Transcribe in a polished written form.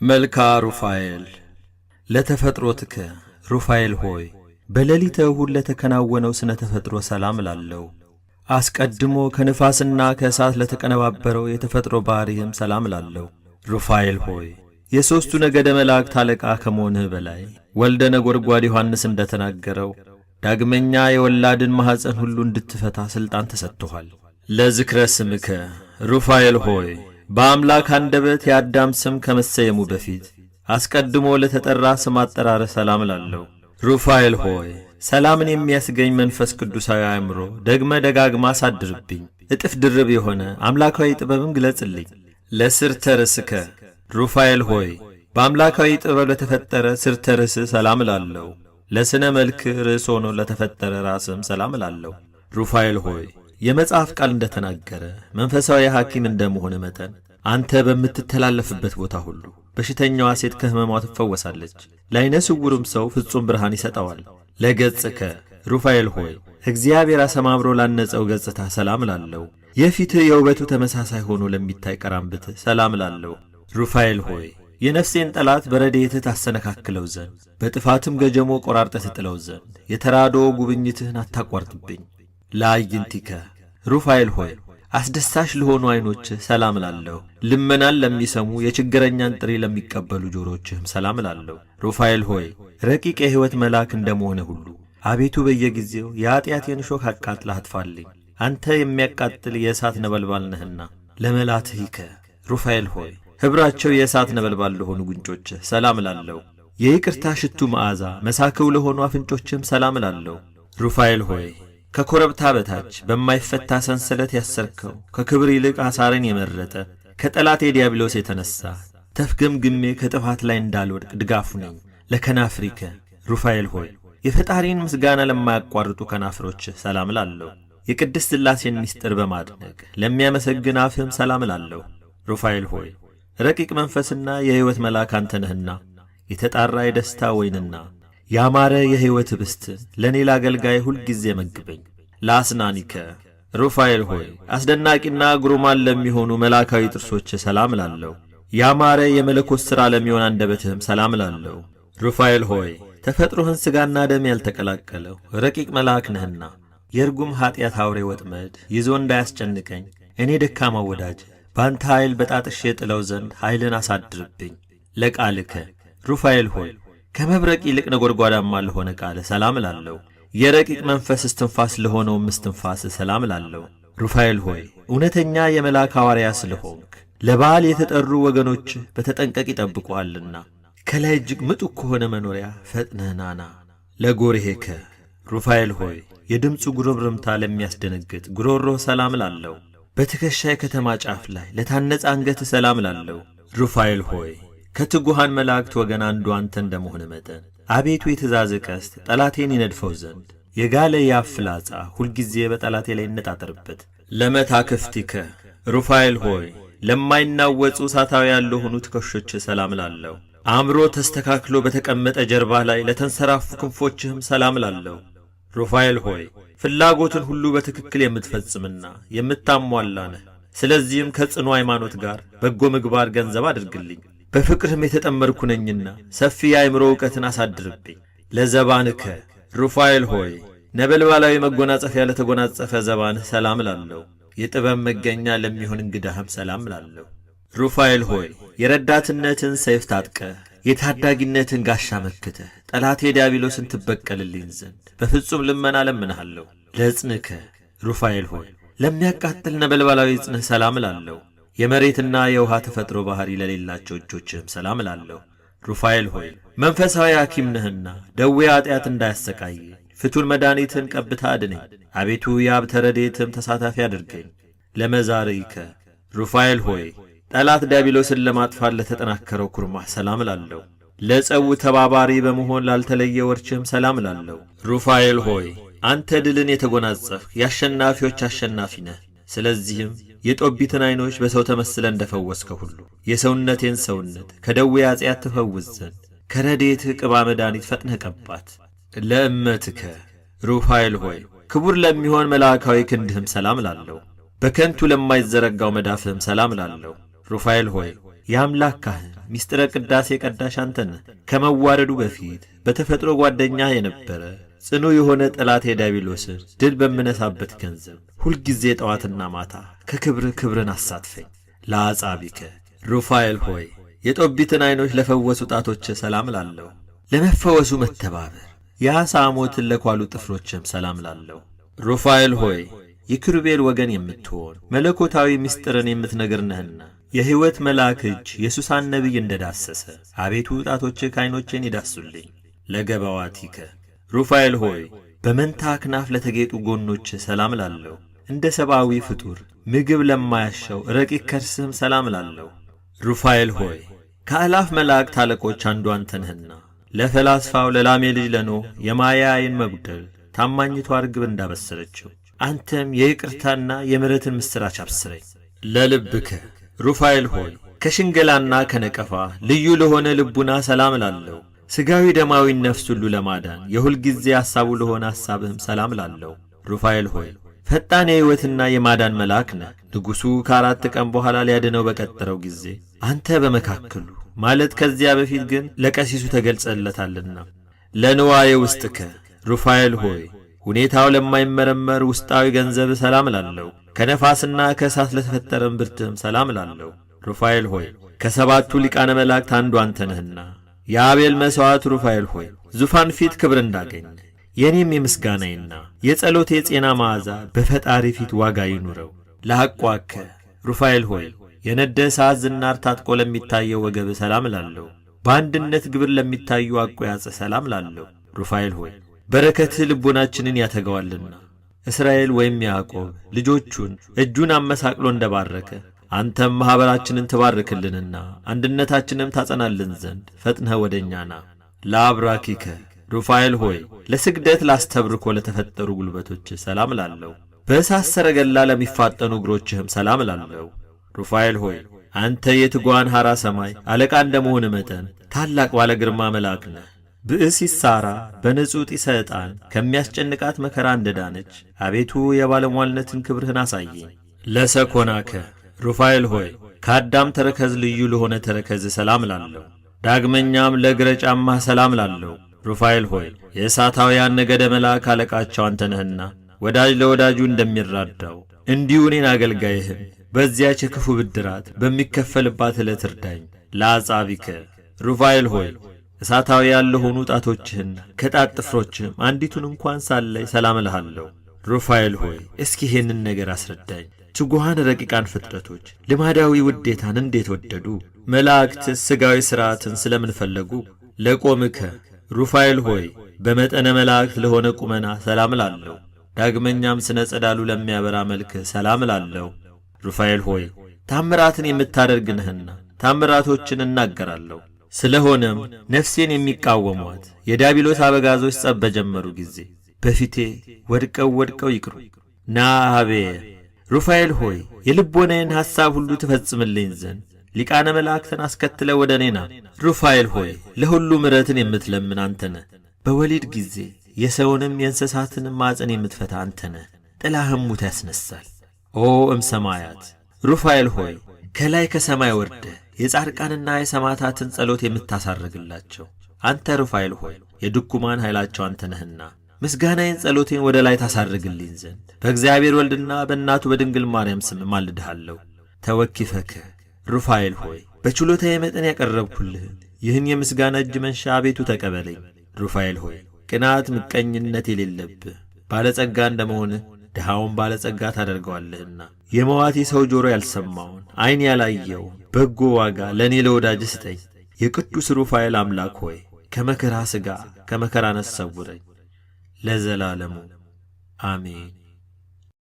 መልክዓ ሩፋኤል ለተፈጥሮትከ ሩፋኤል ሆይ በሌሊተ እሁድ ለተከናወነው ስነ ተፈጥሮ ሰላም ላለው አስቀድሞ ከንፋስና ከእሳት ለተቀነባበረው የተፈጥሮ ባህሪህም ሰላም ላለው ሩፋኤል ሆይ የሦስቱ ነገደ መላእክት አለቃ ከመሆንህ በላይ ወልደ ነጎድጓድ ዮሐንስ እንደተናገረው ዳግመኛ የወላድን ማኅፀን ሁሉ እንድትፈታ ሥልጣን ተሰጥቶሃል። ለዝክረ ስምከ ሩፋኤል ሆይ በአምላክ አንደበት የአዳም ስም ከመሰየሙ በፊት አስቀድሞ ለተጠራ ስም አጠራረ ሰላም ላለው ሩፋኤል ሆይ ሰላምን የሚያስገኝ መንፈስ ቅዱሳዊ አእምሮ ደግመ ደጋግማ አሳድርብኝ። እጥፍ ድርብ የሆነ አምላካዊ ጥበብን ግለጽልኝ። ለስርተ ርስከ ሩፋኤል ሆይ በአምላካዊ ጥበብ ለተፈጠረ ስርተ ርስ ሰላም ላለው ለስነ መልክ ርዕስ ሆኖ ለተፈጠረ ራስም ሰላም ላለው ሩፋኤል ሆይ የመጽሐፍ ቃል እንደተናገረ መንፈሳዊ ሐኪም እንደመሆነ መጠን አንተ በምትተላለፍበት ቦታ ሁሉ በሽተኛዋ ሴት ከሕመሟ ትፈወሳለች፣ ለዓይነ ስውሩም ሰው ፍጹም ብርሃን ይሰጠዋል። ለገጽከ ሩፋኤል ሆይ እግዚአብሔር አሰማምሮ ላነጸው ገጽታ ሰላም ላለው የፊትህ የውበቱ ተመሳሳይ ሆኖ ለሚታይ ቀራንብትህ ሰላም ላለው ሩፋኤል ሆይ የነፍሴን ጠላት በረድኤትህ ታሰነካክለው ዘንድ በጥፋትም ገጀሞ ቆራርጠህ ትጥለው ዘንድ የተራድኦ ጉብኝትህን አታቋርጥብኝ። ለአዕይንቲከ ሩፋኤል ሆይ አስደሳች ለሆኑ ዐይኖችህ ሰላም ላለው ልመናን ለሚሰሙ የችግረኛን ጥሪ ለሚቀበሉ ጆሮችህም ሰላም ላለው ሩፋኤል ሆይ ረቂቅ የሕይወት መልአክ እንደመሆነ ሁሉ አቤቱ በየጊዜው የኀጢአቴን እሾህ አቃጥለህ አጥፋልኝ። አንተ የሚያቃጥል የእሳት ነበልባል ነህና። ለመላትሂከ ሩፋኤል ሆይ ኅብራቸው የእሳት ነበልባል ለሆኑ ጉንጮችህ ሰላም ላለው የይቅርታ ሽቱ መዓዛ መሳክው ለሆኑ አፍንጮችህም ሰላም ላለው ሩፋኤል ሆይ ከኮረብታ በታች በማይፈታ ሰንሰለት ያሰርከው ከክብር ይልቅ አሳርን የመረጠ ከጠላቴ ዲያብሎስ የተነሣ ተፍገምግሜ ከጥፋት ላይ እንዳልወድቅ ድጋፉ ነኝ። ለከናፍሪከ ሩፋኤል ሆይ የፈጣሪን ምስጋና ለማያቋርጡ ከናፍሮችህ ሰላም ላለው የቅድስት ሥላሴን ምስጢር በማድነቅ ለሚያመሰግን አፍህም ሰላም ላለው ሩፋኤል ሆይ ረቂቅ መንፈስና የሕይወት መልአክ አንተ ነህና የተጣራ የደስታ ወይንና ያማረ የሕይወት ኅብስት ለእኔ ለአገልጋይ ሁልጊዜ መግበኝ። ለአስናኒከ ሩፋኤል ሆይ አስደናቂና ግሩማን ለሚሆኑ መላካዊ ጥርሶች ሰላም ላለው ያማረ የመለኮት ሥራ ለሚሆን አንደበትህም ሰላም ላለው ሩፋኤል ሆይ ተፈጥሮህን ሥጋና ደም ያልተቀላቀለው ረቂቅ መልአክ ነህና የርጉም ኀጢአት አውሬ ወጥመድ ይዞ እንዳያስጨንቀኝ እኔ ደካማው ወዳጅ በአንተ ኃይል በጣጥሼ ጥለው ዘንድ ኃይልን አሳድርብኝ። ለቃልከ ሩፋኤል ሆይ ከመብረቅ ይልቅ ነጎድጓዳማ ለሆነ ቃል ሰላም ላለው የረቂቅ መንፈስ እስትንፋስ ለሆነውም እስትንፋስ ሰላም ላለው ሩፋኤል ሆይ እውነተኛ የመልአክ ሐዋርያ ስለሆንክ ለበዓል የተጠሩ ወገኖች በተጠንቀቅ ይጠብቁሃልና ከላይ እጅግ ምጡቅ ከሆነ መኖሪያ ፈጥነህ ናና። ለጎርሄከ ሩፋኤል ሆይ የድምፁ ጉርምርምታ ለሚያስደነግጥ ጉሮሮህ ሰላም ላለው በትከሻ የከተማ ጫፍ ላይ ለታነጸ አንገት ሰላም ላለው ሩፋኤል ሆይ ከትጉሃን መላእክት ወገን አንዱ አንተ እንደመሆነ መጠን አቤቱ የትእዛዝ ቀስት ጠላቴን ይነድፈው ዘንድ የጋለ የአፍ ፍላጻ ሁልጊዜ በጠላቴ ላይ ይነጣጠርበት። ለመታክፍቲከ ሩፋኤል ሆይ ለማይናወጹ እሳታውያን ለሆኑ ትከሾች ሰላም ላለው አእምሮ ተስተካክሎ በተቀመጠ ጀርባ ላይ ለተንሰራፉ ክንፎችህም ሰላም ላለው ሩፋኤል ሆይ ፍላጎትን ሁሉ በትክክል የምትፈጽምና የምታሟላ ነህ። ስለዚህም ከጽኑ ሃይማኖት ጋር በጎ ምግባር ገንዘብ አድርግልኝ። በፍቅርህም የተጠመርኩ ነኝና ሰፊ የአእምሮ ዕውቀትን አሳድርብኝ። ለዘባንከ ሩፋኤል ሆይ ነበልባላዊ መጎናጸፊያ ለተጎናጸፈ ዘባንህ ሰላም ላለው የጥበብ መገኛ ለሚሆን እንግዳህም ሰላም ላለው ሩፋኤል ሆይ የረዳትነትን ሰይፍ ታጥቀህ የታዳጊነትን ጋሻ መክተህ ጠላቴ ዲያብሎስን ትበቀልልኝ ዘንድ በፍጹም ልመና ለምንሃለሁ። ለዕጽንከ ሩፋኤል ሆይ ለሚያቃጥል ነበልባላዊ ዕጽንህ ሰላም ላለው የመሬትና የውሃ ተፈጥሮ ባሕሪ ለሌላቸው እጆችህም ሰላም ላለው ሩፋኤል ሆይ መንፈሳዊ ሐኪም ነህና ደዌ ኀጢአት እንዳያሰቃይ ፍቱን መድኃኒትን ቀብታ አድነኝ። አቤቱ የአብ ረድኤትም ተሳታፊ አድርገኝ። ለመዛርኢከ ሩፋኤል ሆይ ጠላት ዲያብሎስን ለማጥፋት ለተጠናከረው ኩርማህ ሰላም ላለው ለጸው ተባባሪ በመሆን ላልተለየ ወርችህም ሰላም ላለው ሩፋኤል ሆይ አንተ ድልን የተጎናጸፍህ የአሸናፊዎች አሸናፊ ነህ። ስለዚህም የጦቢትን ዐይኖች በሰው ተመስለ እንደፈወስከው ሁሉ የሰውነቴን ሰውነት ከደዌ ኀጢአት ትፈውስ ዘንድ ከረድኤትህ ቅባ መድኃኒት ፈጥነህ ቀባት። ለእመትከ ሩፋኤል ሆይ ክቡር ለሚሆን መልአካዊ ክንድህም ሰላም ላለው በከንቱ ለማይዘረጋው መዳፍህም ሰላም ላለው ሩፋኤል ሆይ የአምላክ ካህን ሚስጥረ ቅዳሴ ቀዳሽ አንተ ነህ። ከመዋረዱ በፊት በተፈጥሮ ጓደኛ የነበረ ጽኑ የሆነ ጠላት የዲያብሎስን ድል በምነሳበት ገንዘብ ሁልጊዜ ጠዋትና ማታ ከክብርህ ክብርን አሳትፈኝ። ለአጻቢከ ሩፋኤል ሆይ የጦቢትን ዓይኖች ለፈወሱ ጣቶችህ ሰላም ላለሁ። ለመፈወሱ መተባበር የዓሣ ሞትን ለኳሉ ጥፍሮችህም ሰላም ላለሁ። ሩፋኤል ሆይ የኪሩቤል ወገን የምትሆን መለኮታዊ ምስጢርን የምትነግር ነህና የሕይወት መልአክ እጅ የሱሳን ነቢይ እንደዳሰሰ አቤቱ ጣቶችህ ከዓይኖቼን ይዳሱልኝ። ለገባዋቲከ ሩፋኤል ሆይ በመንታ አክናፍ ለተጌጡ ጎኖችህ ሰላም ላለሁ። እንደ ሰብአዊ ፍጡር ምግብ ለማያሻው ረቂቅ ከርስህም ሰላም ላለሁ። ሩፋኤል ሆይ ከአላፍ መላእክት አለቆች አንዱ አንተ ነህና ለፈላስፋው ለላሜ ልጅ ለኖህ የማያይን መጉደል ታማኝቷ ርግብ እንዳበሰረችው አንተም የይቅርታና የምሕረትን ምስራች አብስረኝ። ለልብከ ሩፋኤል ሆይ ከሽንገላና ከነቀፋ ልዩ ለሆነ ልቡና ሰላም ላለሁ። ሥጋዊ ደማዊ ነፍስ ሁሉ ለማዳን የሁል ጊዜ ሐሳቡ ለሆነ ሐሳብህም ሰላም ላለሁ። ሩፋኤል ሆይ ፈጣን የሕይወትና የማዳን መልአክ ነህ። ንጉሡ ከ4 ቀን በኋላ ሊያድነው በቀጠረው ጊዜ አንተ በመካከሉ ማለት ከዚያ በፊት ግን ለቀሲሱ ተገልጸለታልና። ለንዋየ ውስጥከ ሩፋኤል ሆይ ሁኔታው ለማይመረመር ውስጣዊ ገንዘብ ሰላም ላለሁ። ከነፋስና ከእሳት ለተፈጠረም ብርትህም ሰላም ላለሁ። ሩፋኤል ሆይ ከሰባቱ ሊቃነ መላእክት አንዱ አንተ ነህና የአቤል መሥዋዕት ሩፋኤል ሆይ ዙፋን ፊት ክብር እንዳገኝ የኔም የምስጋናዬና የጸሎቴ የጤና መዓዛ በፈጣሪ ፊት ዋጋ ይኑረው። ለሐቋከ ሩፋኤል ሆይ የነደ እሳት ዝናር ታጥቆ ለሚታየው ወገብ ሰላም ላለሁ። በአንድነት ግብር ለሚታዩ አቆያጽ ሰላም ላለሁ። ሩፋኤል ሆይ በረከትህ ልቦናችንን ያተገዋልና እስራኤል ወይም ያዕቆብ ልጆቹን እጁን አመሳቅሎ እንደባረከ አንተም ማኅበራችንን ትባርክልንና አንድነታችንም ታጸናልን ዘንድ ፈጥነህ ወደ እኛ ና። ለአብራኪከ ሩፋኤል ሆይ ለስግደት ላስተብርኮ ለተፈጠሩ ጉልበቶች ሰላም ላለሁ። በእሳት ሰረገላ ለሚፋጠኑ እግሮችህም ሰላም ላለሁ። ሩፋኤል ሆይ አንተ የትጓን ሐራ ሰማይ አለቃ እንደመሆን መጠን ታላቅ ባለ ግርማ መልአክ ነህ። ብእሲት ሳራ በንጹሕ ጢሰ ዕጣን ከሚያስጨንቃት መከራ እንደዳነች አቤቱ የባለሟልነትን ክብርህን አሳየኝ። ለሰኮናከ ሩፋኤል ሆይ ከአዳም ተረከዝ ልዩ ለሆነ ተረከዝ ሰላም ላለሁ። ዳግመኛም ለእግረ ጫማህ ሰላም ላለሁ። ሩፋኤል ሆይ የእሳታውያን ነገደ መልአክ አለቃቸው አንተ ነህና ወዳጅ ለወዳጁ እንደሚራዳው እንዲሁ እኔን አገልጋይህን በዚያች የክፉ ብድራት በሚከፈልባት ዕለት እርዳኝ። ለአጻቢከ ሩፋኤል ሆይ እሳታውያን ለሆኑ ጣቶችህና ከጣት ጥፍሮችህም አንዲቱን እንኳን ሳላይ ሰላም እልሃለሁ። ሩፋኤል ሆይ እስኪ ይሄንን ነገር አስረዳኝ። ትጉሃን ረቂቃን ፍጥረቶች ልማዳዊ ውዴታን እንዴት ወደዱ? መላእክትስ ሥጋዊ ሥርዓትን ስለምን ፈለጉ? ለቆምከ ሩፋኤል ሆይ በመጠነ መላእክት ለሆነ ቁመና ሰላም እላለሁ። ዳግመኛም ስነ ጸዳሉ ለሚያበራ መልክህ ሰላም እላለሁ። ሩፋኤል ሆይ ታምራትን የምታደርግ ነህና ታምራቶችን እናገራለሁ። ስለሆነም ነፍሴን የሚቃወሟት የዲያብሎስ አበጋዞች ጸብ በጀመሩ ጊዜ በፊቴ ወድቀው ይቅሩ። ናሃቤ ሩፋኤል ሆይ የልቦናዬን ሐሳብ ሁሉ ትፈጽምልኝ ዘንድ ሊቃነ መላእክትን አስከትለ ወደ እኔ ና። ሩፋኤል ሆይ ለሁሉ ምሕረትን የምትለምን አንተ ነህ። በወሊድ ጊዜ የሰውንም የእንስሳትንም ማፀን የምትፈታ አንተ ነህ። ጥላህም ሙት ያስነሳል። ኦ እምሰማያት ሩፋኤል ሆይ ከላይ ከሰማይ ወርደህ የጻድቃንና የሰማዕታትን ጸሎት የምታሳርግላቸው አንተ ሩፋኤል ሆይ የድኩማን ኃይላቸው አንተ ነህና ምስጋናዬን ጸሎቴን ወደ ላይ ታሳርግልኝ ዘንድ በእግዚአብሔር ወልድና በእናቱ በድንግል ማርያም ስም ማልድሃለሁ። ተወኪፈከ ሩፋኤል ሆይ በችሎታዬ መጠን ያቀረብኩልህን ይህን የምስጋና እጅ መንሻ አቤቱ ተቀበለኝ። ሩፋኤል ሆይ ቅናት፣ ምቀኝነት የሌለብህ ባለጸጋ እንደመሆንህ ድሃውን ባለጸጋ ታደርገዋለህና የመዋቲ ሰው ጆሮ ያልሰማውን ዓይን ያላየውን በጎ ዋጋ ለእኔ ለወዳጅ ስጠኝ። የቅዱስ ሩፋኤል አምላክ ሆይ ከመከራ ሥጋ ከመከራ ነፍስ ሰውረኝ ለዘላለሙ አሜን።